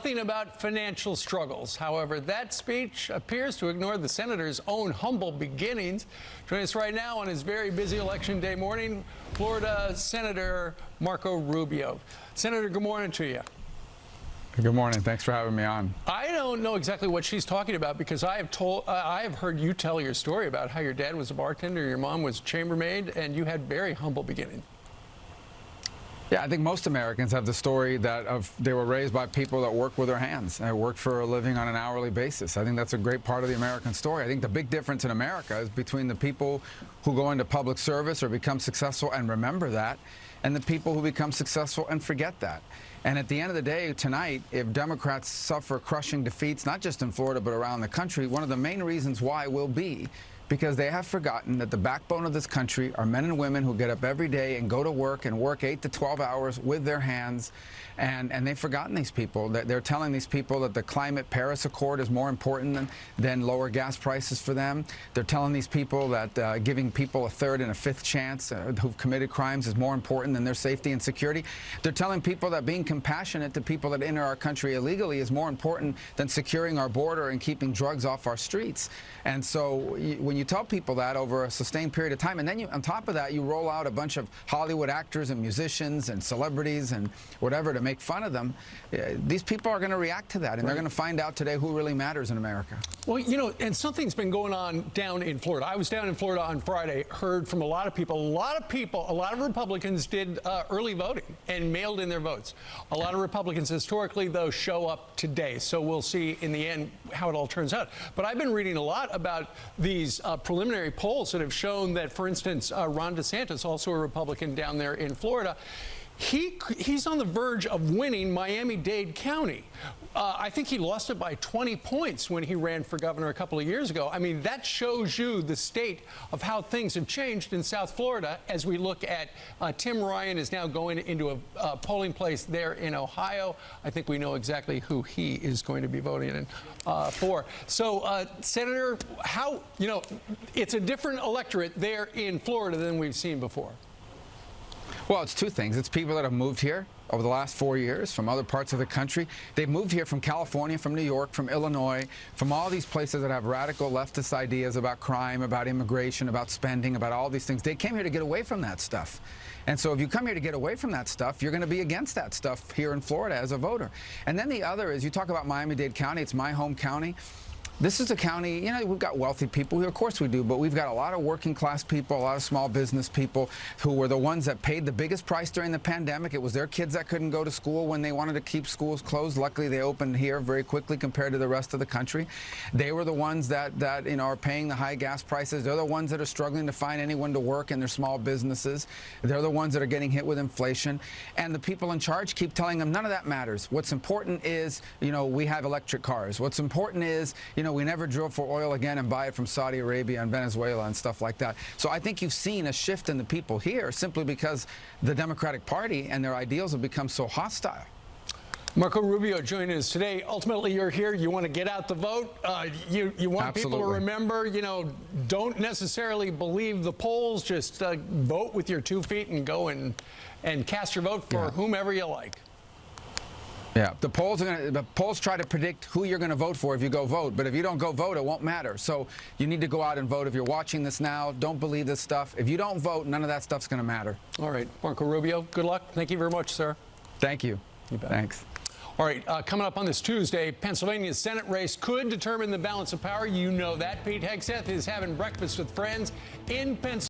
nothing about financial struggles. However, that speech appears to ignore the senator's own humble beginnings. Joining us right now on his very busy Election Day morning, Florida Senator Marco Rubio. Senator, good morning to you. Good morning. Thanks for having me on. I don't know exactly what she's talking about because I have heard you tell your story about how your dad was a bartender, your mom was a chambermaid, and you had very humble beginnings. Yeah, I think most Americans have the story that they were raised by people that work with their hands and work for a living on an hourly basis. I think that's a great part of the American story. I think the big difference in America is between the people who go into public service or become successful and remember that, and the people who become successful and forget that. And at the end of the day, tonight, if Democrats suffer crushing defeats, not just in Florida but around the country, one of the main reasons why will be because they have forgotten that the backbone of this country are men and women who get up every day and go to work and work 8 to 12 hours with their hands. And they've forgotten these people. They're telling these people that the climate Paris Accord is more important than lower gas prices for them. They're telling these people that giving people a third and a fifth chance who've committed crimes is more important than their safety and security. They're telling people that being compassionate to people that enter our country illegally is more important than securing our border and keeping drugs off our streets. And so when you tell people that over a sustained period of time, and then on top of that, you roll out a bunch of Hollywood actors and musicians and celebrities and whatever to make fun of them, these people are going to react to that, and they're going to find out today who really matters in America. Well, you know, and something's been going on down in Florida. I was down in Florida on Friday, heard from a lot of people. A lot of Republicans did early voting and mailed in their votes. A lot of Republicans historically, though, show up today. So we'll see in the end how it all turns out. But I've been reading a lot about these preliminary polls that have shown that, for instance, Ron DeSantis, also a Republican down there in Florida, he's on the verge of winning Miami-Dade County. I think he lost it by 20 points when he ran for governor a couple of years ago. I mean, that shows you the state of how things have changed in South Florida as we look at Tim Ryan is now going into a polling place there in Ohio. I think we know exactly who he is going to be voting in for. So, Senator, it's a different electorate there in Florida than we've seen before. Well, it's two things. It's people that have moved here over the last 4 years from other parts of the country. They've moved here from California, from New York, from Illinois, from all these places that have radical leftist ideas about crime, about immigration, about spending, about all these things. They came here to get away from that stuff. And so if you come here to get away from that stuff, you're going to be against that stuff here in Florida as a voter. And then the other is, you talk about Miami-Dade County. It's my home county. This is a county, you know, we've got wealthy people here, of course we do, but we've got a lot of working class people, a lot of small business people who were the ones that paid the biggest price during the pandemic. It was their kids that couldn't go to school when they wanted to keep schools closed. Luckily, they opened here very quickly compared to the rest of the country. They were the ones that you know, are paying the high gas prices. They're the ones that are struggling to find anyone to work in their small businesses. They're the ones that are getting hit with inflation. And the people in charge keep telling them none of that matters. What's important is, you know, we have electric cars. What's important is, you know, we never drill for oil again and buy it from Saudi Arabia and Venezuela and stuff like that. So I think you've seen a shift in the people here simply because the Democratic Party and their ideals have become so hostile. Marco Rubio joining us today. Ultimately, you're here. You want to get out the vote. You want Absolutely. people to remember, you know, don't necessarily believe the polls. Just vote with your 2 feet and go and cast your vote for whomever you like. Yeah, the polls try to predict who you're going to vote for if you go vote, but if you don't go vote, it won't matter. So you need to go out and vote. If you're watching this now, don't believe this stuff. If you don't vote, none of that stuff's going to matter. All right, Marco Rubio, good luck. Thank you very much, sir. Thank you. You bet. Thanks. All right, coming up on this Tuesday, Pennsylvania's Senate race could determine the balance of power. You know that. Pete Hegseth is having breakfast with friends in Pennsylvania.